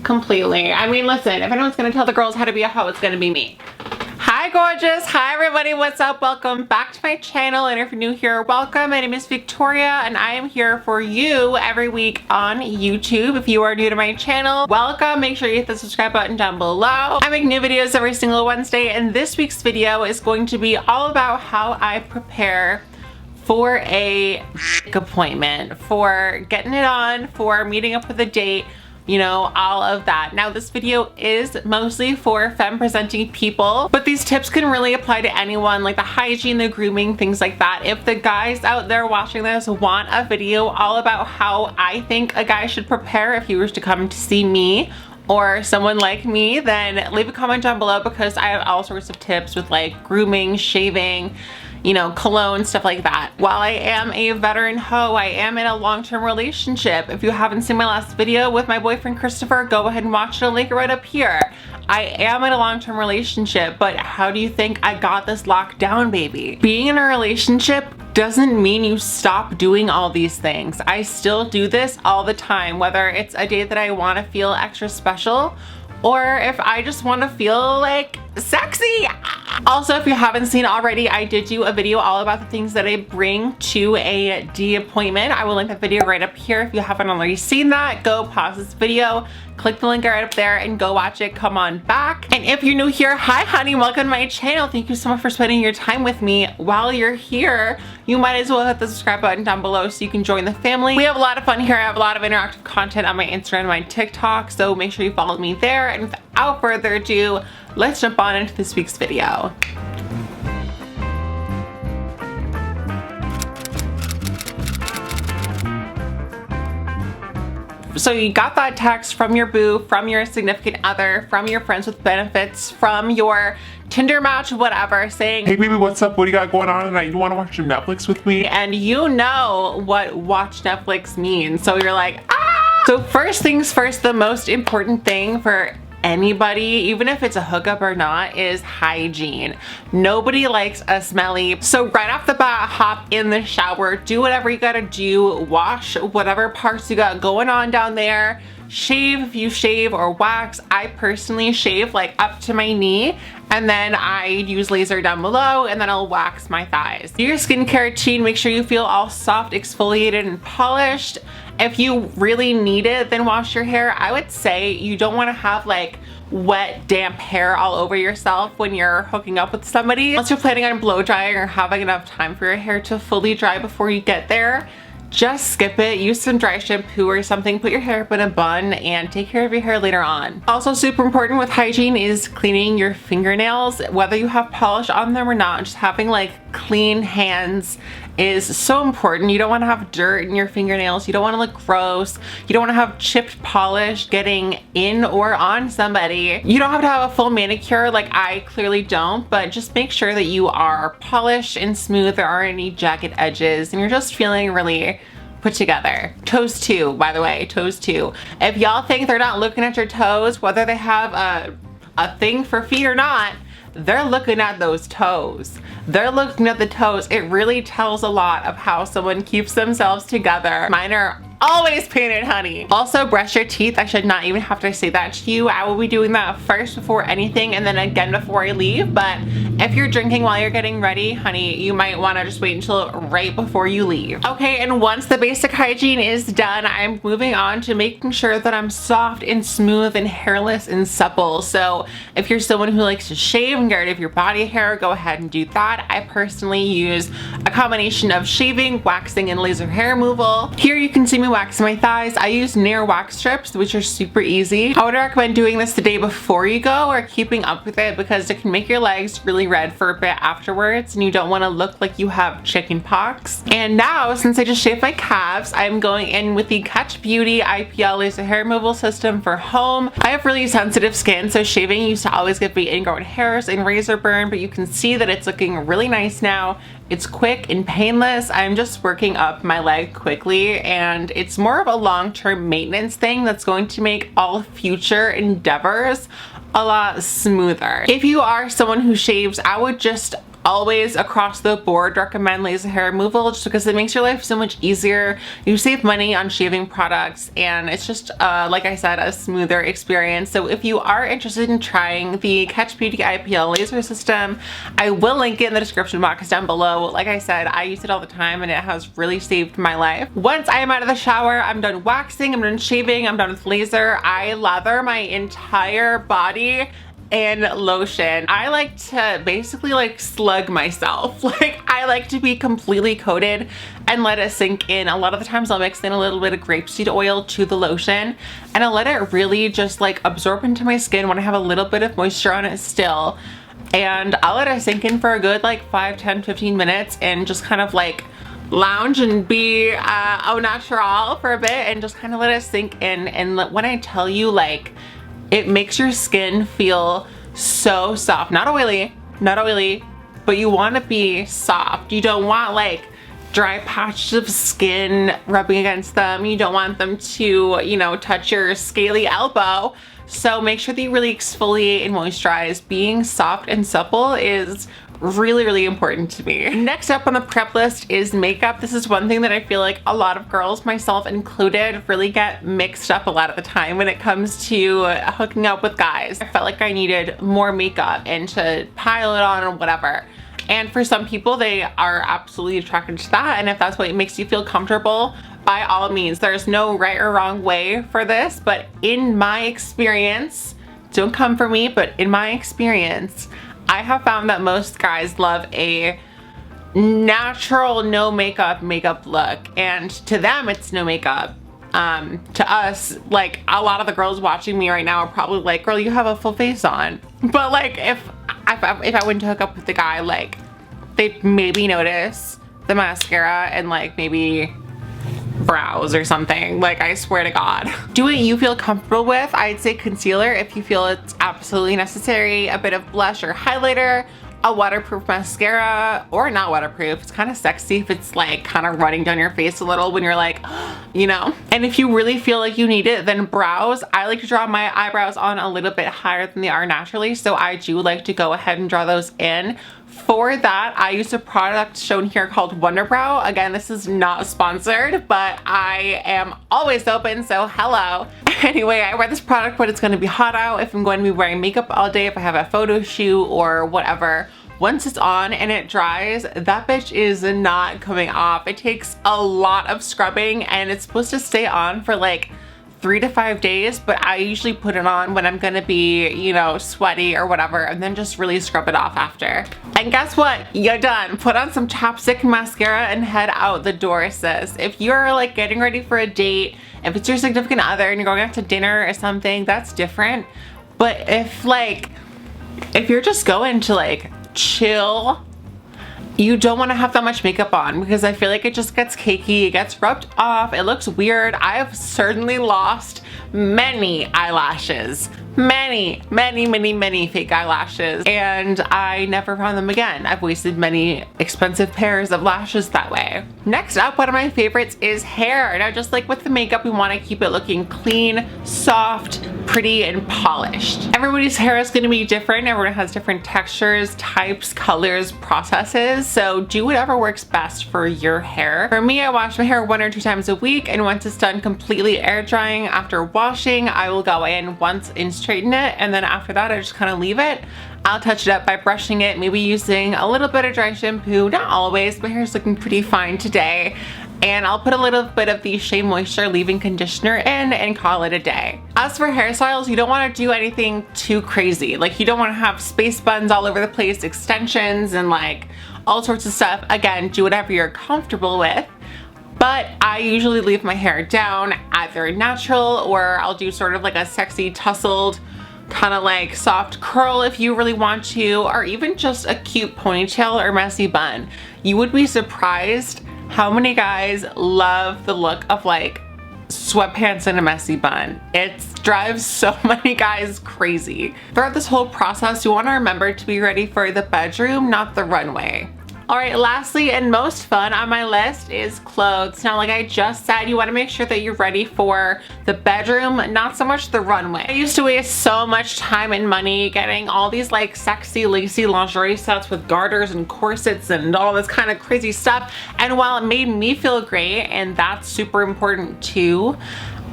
completely. I mean, listen, if anyone's gonna tell the girls how to be a hoe, it's gonna be me. Hi gorgeous, hi everybody, what's up? Welcome back to my channel, and if you're new here, welcome. My name is Victoria and I am here for you every week on YouTube. If you are new to my channel, welcome. Make sure you hit the subscribe button down below. I make new videos every single Wednesday, and this week's video is going to be all about how I prepare for a appointment, for getting it on, for meeting up with a date, you know, all of that. Now this video is mostly for femme presenting people, but these tips can really apply to anyone, like the hygiene, the grooming, things like that. If the guys out there watching this want a video all about how I think a guy should prepare if he was to come to see me or someone like me, then leave a comment down below, because I have all sorts of tips with like grooming, shaving, you know, cologne, stuff like that. While I am a veteran hoe, I am in a long-term relationship. If you haven't seen my last video with my boyfriend Christopher, go ahead and watch it. I'll link it right up here. I am in a long-term relationship, but how do you think I got this locked down, baby? Being in a relationship doesn't mean you stop doing all these things. I still do this all the time, whether it's a day that I want to feel extra special or if I just want to feel like sexy. Also, if you haven't seen already, I did do a video all about the things that I bring to a D appointment. I will link that video right up here. If you haven't already seen that, go pause this video, click the link right up there and go watch it. Come on back. And if you're new here, hi honey, welcome to my channel. Thank you so much for spending your time with me. While you're here, you might as well hit the subscribe button down below so you can join the family. We have a lot of fun here. I have a lot of interactive content on my Instagram and my TikTok, so make sure you follow me there. And without further ado, let's jump on into this week's video. So you got that text from your boo, from your significant other, from your friends with benefits, from your Tinder match, whatever, saying, "Hey baby, what's up? What do you got going on tonight? You want to watch some Netflix with me?" And you know what watch Netflix means. So you're like, ah! So first things first, the most important thing for anybody, even if it's a hookup or not, is hygiene. Nobody likes a smelly. So right off the bat, hop in the shower, do whatever you gotta do, wash whatever parts you got going on down there, shave if you shave, or wax. I personally shave like up to my knee, and then I use laser down below, and then I'll wax my thighs. Do your skincare routine, make sure you feel all soft, exfoliated, and polished. If you really need it, then wash your hair. I would say you don't want to have like wet, damp hair all over yourself when you're hooking up with somebody. Unless you're planning on blow drying or having enough time for your hair to fully dry before you get there, just skip it. Use some dry shampoo or something, put your hair up in a bun, and take care of your hair later on. Also super important with hygiene is cleaning your fingernails. Whether you have polish on them or not, just having like clean hands is so important. You don't want to have dirt in your fingernails. You don't want to look gross. You don't want to have chipped polish getting in or on somebody. You don't have to have a full manicure, like I clearly don't, but just make sure that you are polished and smooth. There aren't any jagged edges and you're just feeling really put together. Toes too, by the way, toes too. If y'all think they're not looking at your toes, whether they have a thing for feet or not, they're looking at those toes. They're looking at the toes. It really tells a lot of how someone keeps themselves together. Mine are always painted, honey. Also, brush your teeth. I should not even have to say that to you. I will be doing that first before anything, and then again before I leave. But if you're drinking while you're getting ready, honey, you might want to just wait until right before you leave. Okay, and once the basic hygiene is done, I'm moving on to making sure that I'm soft and smooth and hairless and supple. So if you're someone who likes to shave and get rid of your body hair, go ahead and do that. I personally use a combination of shaving, waxing, and laser hair removal. Here you can see me wax my thighs. I use Nair wax strips, which are super easy. I would recommend doing this the day before you go or keeping up with it, because it can make your legs really red for a bit afterwards and you don't want to look like you have chicken pox. And now, since I just shaved my calves, I'm going in with the Catch Beauty IPL laser hair removal system for home. I have really sensitive skin, so shaving used to always give me ingrown hairs and razor burn, but you can see that it's looking really nice now. It's quick and painless. I'm just working up my leg quickly, and it's more of a long-term maintenance thing that's going to make all future endeavors a lot smoother. If you are someone who shaves, I would just always across the board recommend laser hair removal just because it makes your life so much easier. You save money on shaving products and it's just like I said, a smoother experience. So if you are interested in trying the Catch Beauty IPL laser system, I will link it in the description box down below. Like I said, I use it all the time and it has really saved my life. Once I am out of the shower, I'm done waxing, I'm done shaving, I'm done with laser, I lather my entire body in lotion. I like to basically like slug myself. Like I like to be completely coated and let it sink in. A lot of the times I'll mix in a little bit of grapeseed oil to the lotion and I'll let it really just like absorb into my skin when I have a little bit of moisture on it still. And I'll let it sink in for a good like 5, 10, 15 minutes and just kind of like lounge and be au natural for a bit and just kind of let it sink in. And when I tell you, like, it makes your skin feel so soft. Not oily, but you want to be soft. You don't want like dry patches of skin rubbing against them. You don't want them to, you know, touch your scaly elbow. So make sure that you really exfoliate and moisturize. Being soft and supple is really important to me. Next up on the prep list is makeup. This is one thing that I feel like a lot of girls, myself included, really get mixed up a lot of the time when it comes to hooking up with guys. I felt like I needed more makeup and to pile it on or whatever. And for some people, they are absolutely attracted to that. And if that's what makes you feel comfortable, by all means, there's no right or wrong way for this. But in my experience, don't come for me, but in my experience, I have found that most guys love a natural, no makeup look. And to them, it's no makeup. To us, like a lot of the girls watching me right now are probably like, girl, you have a full face on. But like if I went to hook up with the guy, like they'd maybe notice the mascara and like maybe brows or something. Like I swear to God. Do what you feel comfortable with. I'd say concealer if you feel it's absolutely necessary, a bit of blush or highlighter, a waterproof mascara, or not waterproof. It's kind of sexy if it's like kind of running down your face a little when you're like, you know. And if you really feel like you need it, then brows. I like to draw my eyebrows on a little bit higher than they are naturally, so I do like to go ahead and draw those in. For that, I use a product shown here called Wonder Brow. Again, this is not sponsored, but I am always open, so hello. Anyway, I wear this product when it's going to be hot out, if I'm going to be wearing makeup all day, if I have a photo shoot or whatever. Once it's on and it dries, that bitch is not coming off. It takes a lot of scrubbing and it's supposed to stay on for like 3 to 5 days, but I usually put it on when I'm gonna be, you know, sweaty or whatever, and then just really scrub it off after. And guess what? You're done. Put on some chapstick and mascara and head out the door, sis. If you're like getting ready for a date, if it's your significant other and you're going out to dinner or something, that's different. But if you're just going to like chill, you don't want to have that much makeup on because I feel like it just gets cakey, it gets rubbed off, it looks weird. I have certainly lost many eyelashes. Many fake eyelashes, and I never found them again. I've wasted many expensive pairs of lashes that way. Next up, one of my favorites is hair. Now, just like with the makeup, we want to keep it looking clean, soft, pretty, and polished. Everybody's hair is going to be different. Everyone has different textures, types, colors, processes, so do whatever works best for your hair. For me, I wash my hair 1 or 2 times a week, and once it's done completely air drying after washing, I will go in once and straighten it, and then after that I just kind of leave it. I'll touch it up by brushing it, maybe using a little bit of dry shampoo. Not always, my hair's looking pretty fine today. And I'll put a little bit of the Shea Moisture leave-in conditioner in and call it a day. As for hairstyles, you don't want to do anything too crazy. Like, you don't want to have space buns all over the place, extensions, and like all sorts of stuff. Again, do whatever you're comfortable with. But I usually leave my hair down, either natural or I'll do sort of like a sexy tousled kind of like soft curl if you really want to, or even just a cute ponytail or messy bun. You would be surprised how many guys love the look of like sweatpants and a messy bun. It drives so many guys crazy. Throughout this whole process, you want to remember to be ready for the bedroom, not the runway. All right, lastly and most fun on my list is clothes. Now, like I just said, you want to make sure that you're ready for the bedroom, not so much the runway. I used to waste so much time and money getting all these like sexy lacy lingerie sets with garters and corsets and all this kind of crazy stuff. And while it made me feel great, and that's super important too,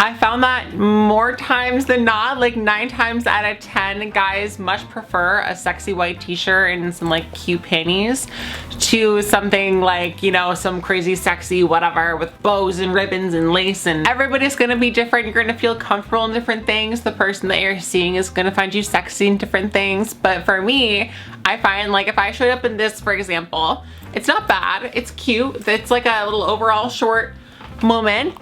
I found that more times than not, like 9 times out of 10, guys much prefer a sexy white t-shirt and some like cute panties to something like, you know, some crazy sexy whatever with bows and ribbons and lace. And everybody's gonna be different. You're gonna feel comfortable in different things. The person that you're seeing is gonna find you sexy in different things. But for me, I find like if I showed up in this, for example, it's not bad, it's cute, it's like a little overall short moment,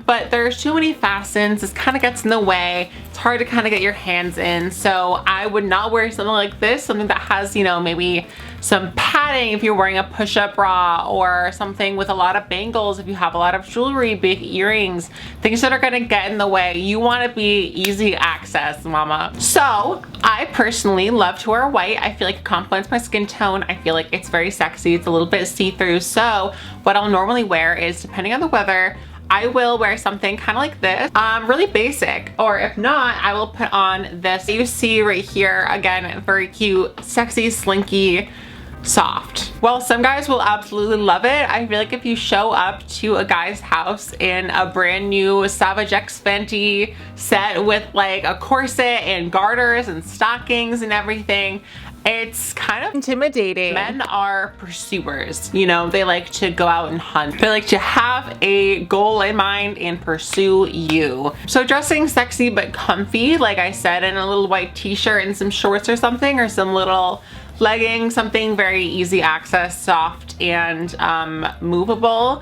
but there's too many fastens. This kind of gets in the way. It's hard to kind of get your hands in. So I would not wear something like this, something that has, you know, maybe some padding if you're wearing a push-up bra, or something with a lot of bangles if you have a lot of jewelry, big earrings, things that are going to get in the way. You want to be easy access, mama. So I personally love to wear white. I feel like it complements my skin tone. I feel like it's very sexy. It's a little bit see-through. So what I'll normally wear is, depending on the weather, I will wear something kind of like this, really basic, or if not, I will put on this you see right here. Again, very cute, sexy, slinky, soft. Well, some guys will absolutely love it. I feel like if you show up to a guy's house in a brand new Savage X Fenty set with like a corset and garters and stockings and everything, it's kind of intimidating. Men are pursuers, you know, they like to go out and hunt. They like to have a goal in mind and pursue you. So dressing sexy but comfy, like I said, in a little white t-shirt and some shorts or something, or some little leggings, something very easy access, soft and movable.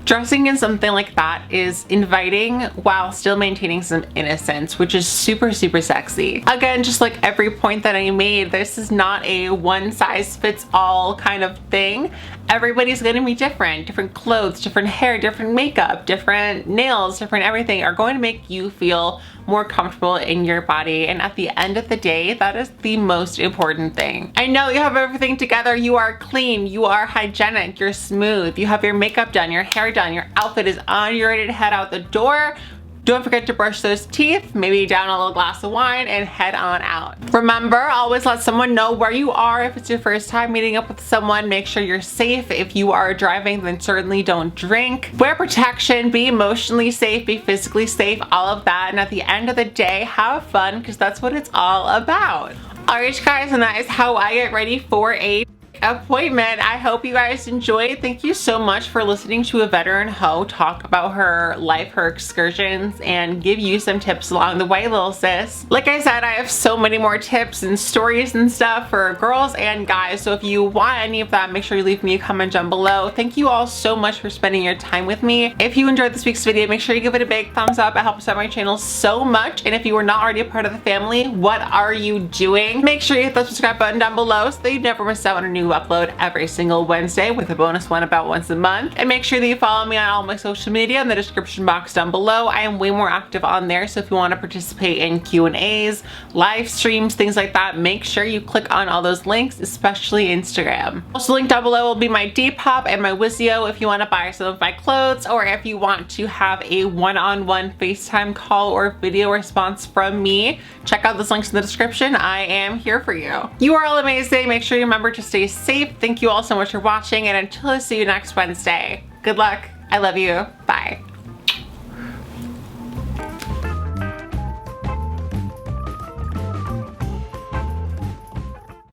Dressing in something like that is inviting while still maintaining some innocence, which is super, super sexy. Again, just like every point that I made, this is not a one size fits all kind of thing. Everybody's gonna be different. Different clothes, different hair, different makeup, different nails, different everything are going to make you feel more comfortable in your body. And at the end of the day, that is the most important thing. I know you have everything together. You are clean, you are hygienic, you're smooth, you have your makeup done, your hair done, your outfit is on, you're ready to head out the door. Don't forget to brush those teeth, maybe down a little glass of wine, and head on out. Remember, always let someone know where you are. If it's your first time meeting up with someone, make sure you're safe. If you are driving, then certainly don't drink. Wear protection, be emotionally safe, be physically safe, all of that. And at the end of the day, have fun, because that's what it's all about. Alright guys, and that is how I get ready for a appointment. I hope you guys enjoyed. Thank you so much for listening to a veteran hoe talk about her life, her excursions, and give you some tips along the way, little sis. Like I said, I have so many more tips and stories and stuff for girls and guys, so if you want any of that, make sure you leave me a comment down below. Thank you all so much for spending your time with me. If you enjoyed this week's video, make sure you give it a big thumbs up. It helps out my channel so much. And if you are not already a part of the family, what are you doing? Make sure you hit the subscribe button down below so that you never miss out on a new upload every single Wednesday, with a bonus one about once a month. And make sure that you follow me on all my social media in the description box down below. I am way more active on there, so if you want to participate in Q&As, live streams, things like that, make sure you click on all those links, especially Instagram. Also linked down below will be my Depop and my WISIO if you want to buy some of my clothes, or if you want to have a one-on-one FaceTime call or video response from me. Check out those links in the description. I am here for you. You are all amazing. Make sure you remember to stay safe. Thank you all so much for watching, and until I see you next Wednesday, good luck. I love you. Bye.